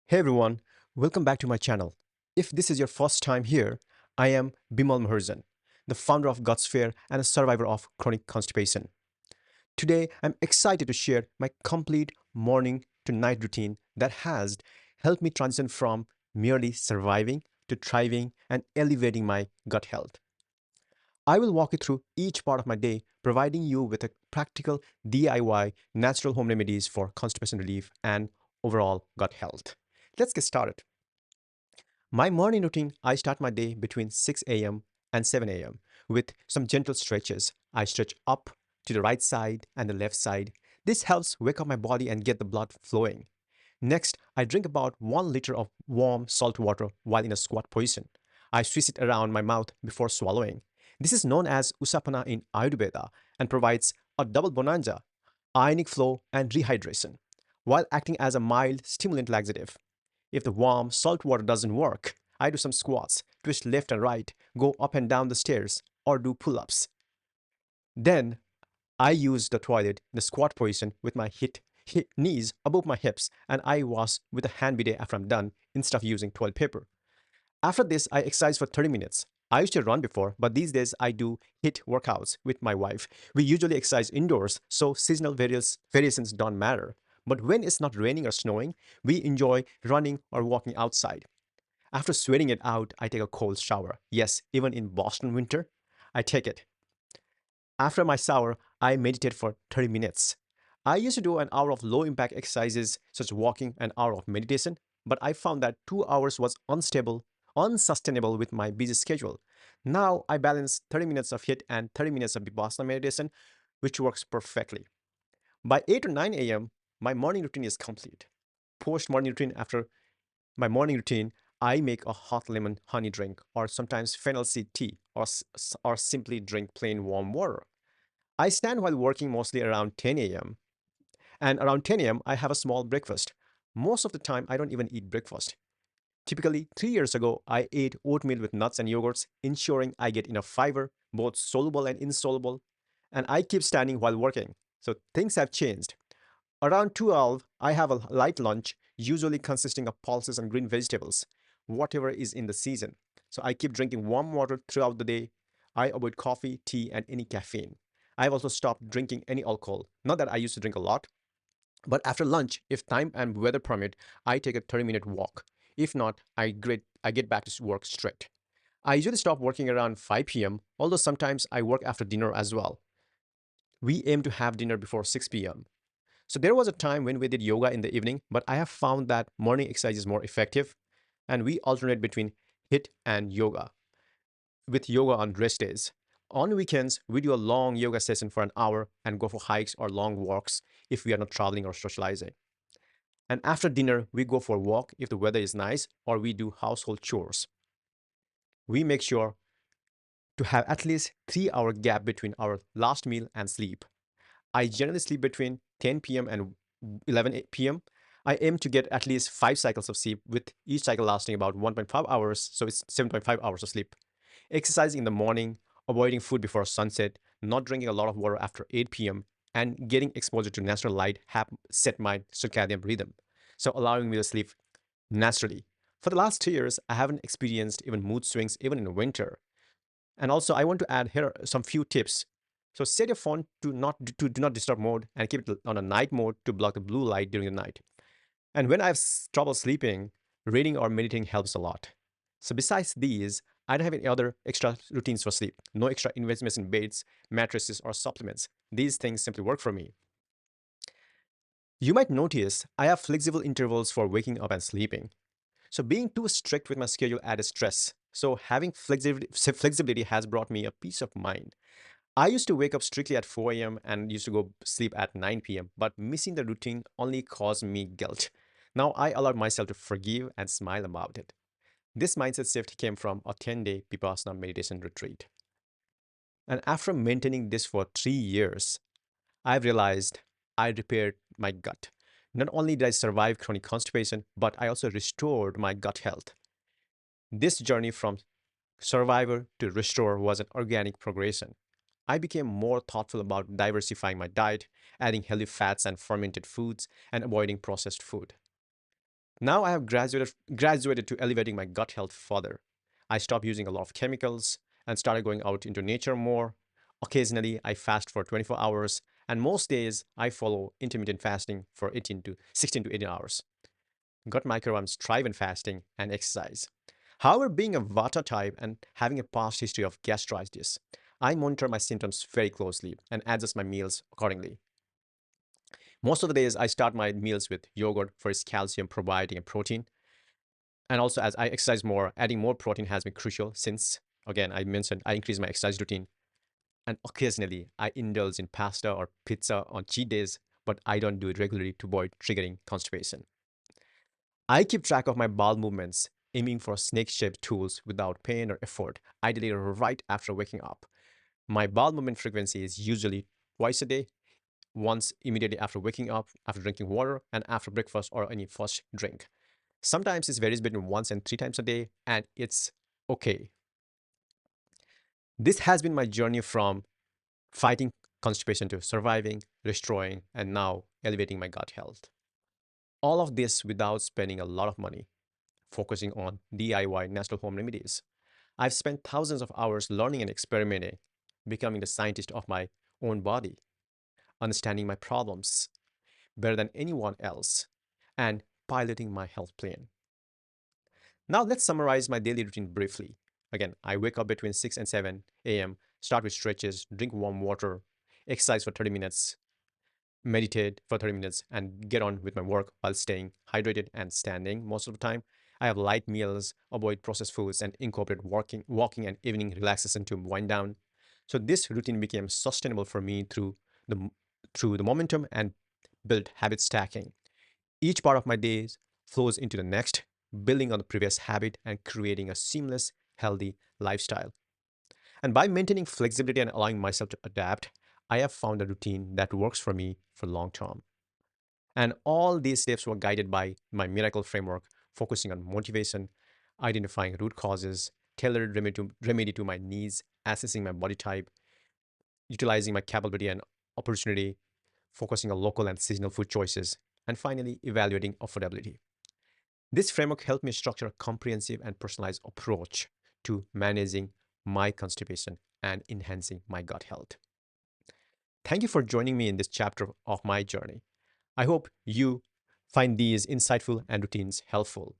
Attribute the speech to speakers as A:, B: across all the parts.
A: Hey everyone, welcome back to my channel. If this is your first time here, I am Bimal Maharjan, the founder of GutSphere and a survivor of chronic constipation. Today, I'm excited to share my complete morning to night routine that has helped me transition from merely surviving to thriving and elevating my gut health. I will walk you through each part of my day, providing you with a practical DIY natural home remedies for constipation relief and overall gut health. Let's get started. My morning routine, I start my day between 6 a.m. and 7 a.m. with some gentle stretches. I stretch up to the right side and the left side. This helps wake up my body and get the blood flowing. Next, I drink about 1 liter of warm salt water while in a squat position. I swish it around my mouth before swallowing. This is known as Usapana in Ayurveda and provides a double bonanza, ionic flow and rehydration, while acting as a mild stimulant laxative. If the warm, salt water doesn't work, I do some squats, twist left and right, go up and down the stairs, or do pull ups. Then I use the toilet in the squat position with my knees above my hips, and I wash with a hand bidet after I'm done instead of using toilet paper. After this, I exercise for 30 minutes. I used to run before, but these days I do HIIT workouts with my wife. We usually exercise indoors, so seasonal variations don't matter. But when it's not raining or snowing, we enjoy running or walking outside. After sweating it out, I take a cold shower. Yes, even in Boston winter, I take it. After my shower, I meditate for 30 minutes. I used to do an hour of low impact exercises such as walking, an hour of meditation, but I found that 2 hours was unsustainable with my busy schedule. Now I balance 30 minutes of HIIT and 30 minutes of Vipassana meditation, which works perfectly. By 8 or 9 a.m., my morning routine is complete. Post morning routine, after my morning routine, I make a hot lemon honey drink or sometimes fennel seed tea or simply drink plain warm water. I stand while working mostly around 10 a.m. And around 10 a.m., I have a small breakfast. Most of the time, I don't even eat breakfast. Typically, 3 years ago, I ate oatmeal with nuts and yogurts, ensuring I get enough fiber, both soluble and insoluble. And I keep standing while working. So things have changed. Around 12, I have a light lunch, usually consisting of pulses and green vegetables, whatever is in the season. So I keep drinking warm water throughout the day. I avoid coffee, tea, and any caffeine. I've also stopped drinking any alcohol. Not that I used to drink a lot, but after lunch, if time and weather permit, I take a 30-minute walk. If not, I get back to work straight. I usually stop working around 5 p.m., although sometimes I work after dinner as well. We aim to have dinner before 6 p.m. So there was a time when we did yoga in the evening, but I have found that morning exercise is more effective, and we alternate between HIIT and yoga, with yoga on rest days. On weekends, we do a long yoga session for an hour and go for hikes or long walks if we are not traveling or socializing. And after dinner, we go for a walk if the weather is nice, or we do household chores. We make sure to have at least 3 hour gap between our last meal and sleep. I generally sleep between 10 p.m. and 11 p.m. I aim to get at least 5 cycles of sleep, with each cycle lasting about 1.5 hours, so it's 7.5 hours of sleep. Exercising in the morning, avoiding food before sunset, not drinking a lot of water after 8 p.m., and getting exposure to natural light have set my circadian rhythm, so allowing me to sleep naturally. For the last 2 years, I haven't experienced even mood swings even in winter. And also, I want to add here some few tips. So set your phone to do not disturb mode and keep it on a night mode to block the blue light during the night. And when I have trouble sleeping, reading or meditating helps a lot. So besides these, I don't have any other extra routines for sleep. No extra investments in beds, mattresses, or supplements. These things simply work for me. You might notice I have flexible intervals for waking up and sleeping. So being too strict with my schedule added stress. So having flexibility has brought me a peace of mind. I used to wake up strictly at 4 a.m. and used to go sleep at 9 p.m., but missing the routine only caused me guilt. Now I allowed myself to forgive and smile about it. This mindset shift came from a 10-day Vipassana meditation retreat. And after maintaining this for 3 years, I've realized I repaired my gut. Not only did I survive chronic constipation, but I also restored my gut health. This journey from survivor to restore was an organic progression. I became more thoughtful about diversifying my diet, adding healthy fats and fermented foods, and avoiding processed food. Now I have graduated to elevating my gut health further. I stopped using a lot of chemicals and started going out into nature more. Occasionally, I fast for 24 hours, and most days I follow intermittent fasting for 18 to 16 to 18 hours. Gut microbiomes thrive in fasting and exercise. However, being a Vata type and having a past history of gastritis, I monitor my symptoms very closely and adjust my meals accordingly. Most of the days, I start my meals with yogurt for its calcium, probiotic, and protein. And also, as I exercise more, adding more protein has been crucial since, again, I mentioned I increase my exercise routine. And occasionally, I indulge in pasta or pizza on cheat days, but I don't do it regularly to avoid triggering constipation. I keep track of my bowel movements, aiming for snake shaped tools without pain or effort, ideally right after waking up. My bowel movement frequency is usually twice a day, once immediately after waking up, after drinking water, and after breakfast or any first drink. Sometimes it varies between once and three times a day, and it's okay. This has been my journey from fighting constipation to surviving, restoring, and now elevating my gut health. All of this without spending a lot of money, focusing on DIY natural home remedies. I've spent thousands of hours learning and experimenting, becoming the scientist of my own body, understanding my problems better than anyone else, and piloting my health plan. Now let's summarize my daily routine briefly. Again, I wake up between 6 and 7 a.m., start with stretches, drink warm water, exercise for 30 minutes, meditate for 30 minutes, and get on with my work while staying hydrated and standing most of the time. I have light meals, avoid processed foods, and incorporate walking and evening relaxation to wind down. So this routine became sustainable for me the through the momentum and built habit stacking. Each part of my days flows into the next, building on the previous habit and creating a seamless, healthy lifestyle. And by maintaining flexibility and allowing myself to adapt, I have found a routine that works for me for long term. And all these steps were guided by my miracle framework, focusing on motivation, identifying root causes, tailored remedy to my needs, assessing my body type, utilizing my capability and opportunity, focusing on local and seasonal food choices, and finally, evaluating affordability. This framework helped me structure a comprehensive and personalized approach to managing my constipation and enhancing my gut health. Thank you for joining me in this chapter of my journey. I hope you find these insightful and routines helpful.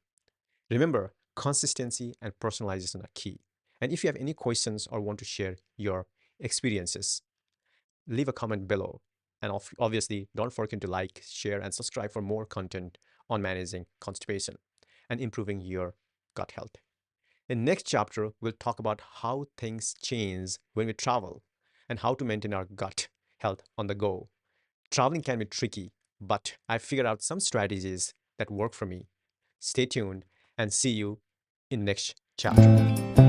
A: Remember, consistency and personalization are key. And if you have any questions or want to share your experiences, leave a comment below. And obviously, don't forget to like, share, and subscribe for more content on managing constipation and improving your gut health. In next chapter, we'll talk about how things change when we travel and how to maintain our gut health on the go. Traveling can be tricky, but I figured out some strategies that work for me. Stay tuned and see you in next chapter.